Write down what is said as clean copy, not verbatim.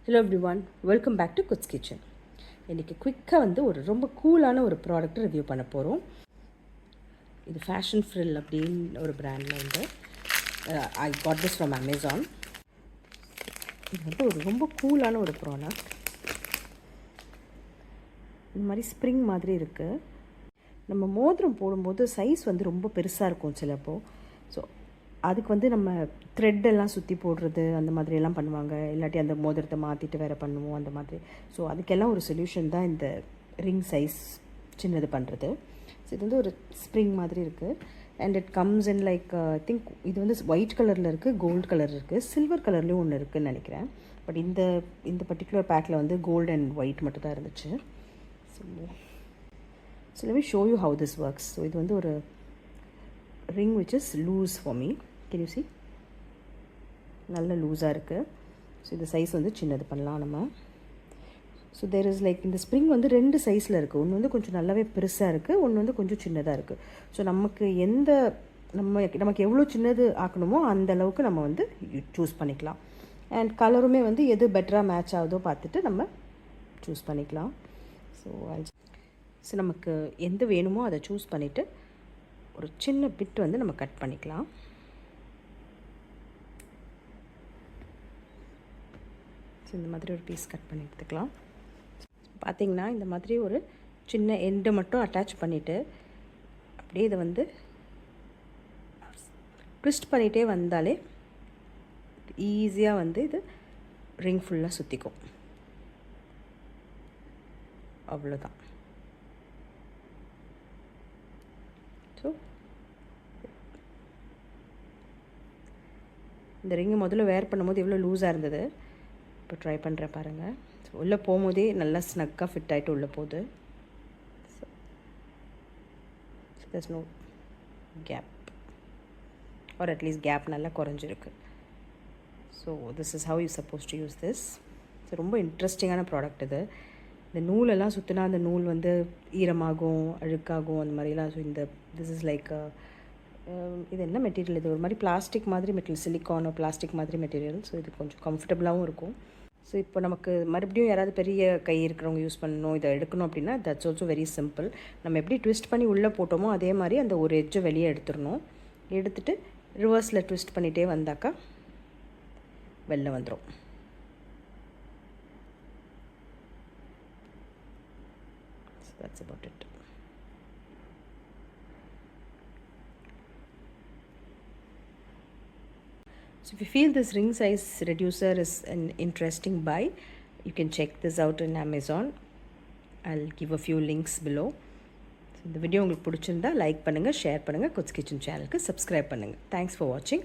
Hello everyone, welcome back to Goods Kitchen. இன்றைக்கி குயிக்காக ஒரு ரொம்ப கூலான ஒரு ப்ராடக்ட் ரிவ்யூ பண்ண போகிறோம். இது ஃபேஷன் ஃப்ரில் அப்படின்னு ஒரு பிராண்டில் I got this from Amazon. இது ஒரு ரொம்ப கூலான ஒரு ப்ராடக்ட். இந்த மாதிரி ஸ்ப்ரிங் மாதிரி இருக்குது. நம்ம மோதிரம் போடும்போது சைஸ் ரொம்ப பெருசாக இருக்கும் சிலப்போ. ஸோ அதுக்கு நம்ம த்ரெட்டெல்லாம் சுற்றி போடுறது அந்த மாதிரியெல்லாம் பண்ணுவாங்க. இல்லாட்டி அந்த மோதிரத்தை மாற்றிட்டு வேறு பண்ணுவோம் அந்த மாதிரி. ஸோ அதுக்கெல்லாம் ஒரு சொல்யூஷன் தான் இந்த ரிங் சைஸ் சின்னது பண்ணுறது. ஸோ இது ஒரு ஸ்ப்ரிங் மாதிரி இருக்குது. And it comes in like think இது ஒயிட் கலரில் இருக்குது, கோல்டு கலர் இருக்குது, சில்வர் கலர்லேயும் ஒன்று இருக்குதுன்னு நினைக்கிறேன். பட் இந்த பர்டிகுலர் பேக்கில் கோல்டு அண்ட் ஒயிட் மட்டும் தான் இருந்துச்சு. So let me show you how this works. So இது ஒரு ring which is loose for me. Can you see? நல்ல லூஸாக இருக்குது. ஸோ இந்த சைஸ் சின்னது பண்ணலாம் நம்ம. ஸோ தேர் இஸ் லைக் இந்த ஸ்ப்ரிங் ரெண்டு சைஸில் இருக்குது. ஒன்று கொஞ்சம் நல்லாவே பெருசாக இருக்குது, ஒன்று கொஞ்சம் சின்னதாக இருக்குது. ஸோ நமக்கு நமக்கு எவ்வளோ சின்னது ஆக்கணுமோ அந்த அளவுக்கு நம்ம சூஸ் பண்ணிக்கலாம். அண்ட் கலருமே எது பெட்டராக மேட்ச் ஆகுதோ பார்த்துட்டு நம்ம சூஸ் பண்ணிக்கலாம். ஸோ நமக்கு எது வேணுமோ அதை சூஸ் பண்ணிவிட்டு ஒரு சின்ன பிட் நம்ம கட் பண்ணிக்கலாம். ஸோ இந்த மாதிரி ஒரு பீஸ் கட் பண்ணி எடுத்துக்கலாம். பார்த்திங்கன்னா இந்த மாதிரி ஒரு சின்ன எண்டை மட்டும் அட்டாச் பண்ணிவிட்டு அப்படியே இதை ட்விஸ்ட் பண்ணிகிட்டே வந்தாலே ஈஸியாக இது ரிங் ஃபுல்லாக சுற்றிக்கும். அவ்வளோதான். ஸோ இந்த ரிங்கை முதல்ல வேர் பண்ணும்போது எவ்வளோ லூஸாக இருந்தது, இப்போ ட்ரை பண்ணுறேன் பாருங்கள். ஸோ உள்ளே போகும்போதே நல்லா ஸ்னக்காக ஃபிட் ஆகிட்டு உள்ளே போகுது. So there's no gap, or at least gap நல்லா குறைஞ்சிருக்கு. So this is how you supposed to use this. So ரொம்ப இன்ட்ரெஸ்டிங்கான ப்ராடக்ட் இது. இந்த நூலெல்லாம் சுற்றினா அந்த நூல் ஈரமாகும், அழுக்காகும், அந்த மாதிரிலாம். ஸோ திஸ் இஸ் லைக் இது என்ன மெட்டீரியல், இது ஒரு மாதிரி பிளாஸ்டிக் மாதிரி மெட்டீரியல், சிலிக்கானோ பிளாஸ்டிக் மாதிரி மெட்டீரியல். ஸோ இது கொஞ்சம் கம்ஃபர்டபுளாகவும் இருக்கும். ஸோ இப்போ நமக்கு மறுபடியும் யாராவது பெரிய கை இருக்கிறவங்க யூஸ் பண்ணணும், இதை எடுக்கணும் அப்படின்னா தட்ஸ் ஆல்சோ வெரி சிம்பிள். நம்ம எப்படி ட்விஸ்ட் பண்ணி உள்ளே போட்டோமோ அதே மாதிரி அந்த ஒரு எட்ஜை வெளியே எடுத்துடணும். எடுத்துகிட்டு ரிவர்ஸில் ட்விஸ்ட் பண்ணிகிட்டே வந்தாக்கா வெளில வந்துடும். That's about it. So if you feel this ring size reducer is an interesting buy, you can check this out in Amazon. I'll give a few links below. So இந்த வீடியோ உங்களுக்கு பிடிச்சிருந்தா like பண்ணுங்கள், share பண்ணுங்கள், goods kitchen சேனலுக்கு subscribe பண்ணுங்கள். Thanks for watching.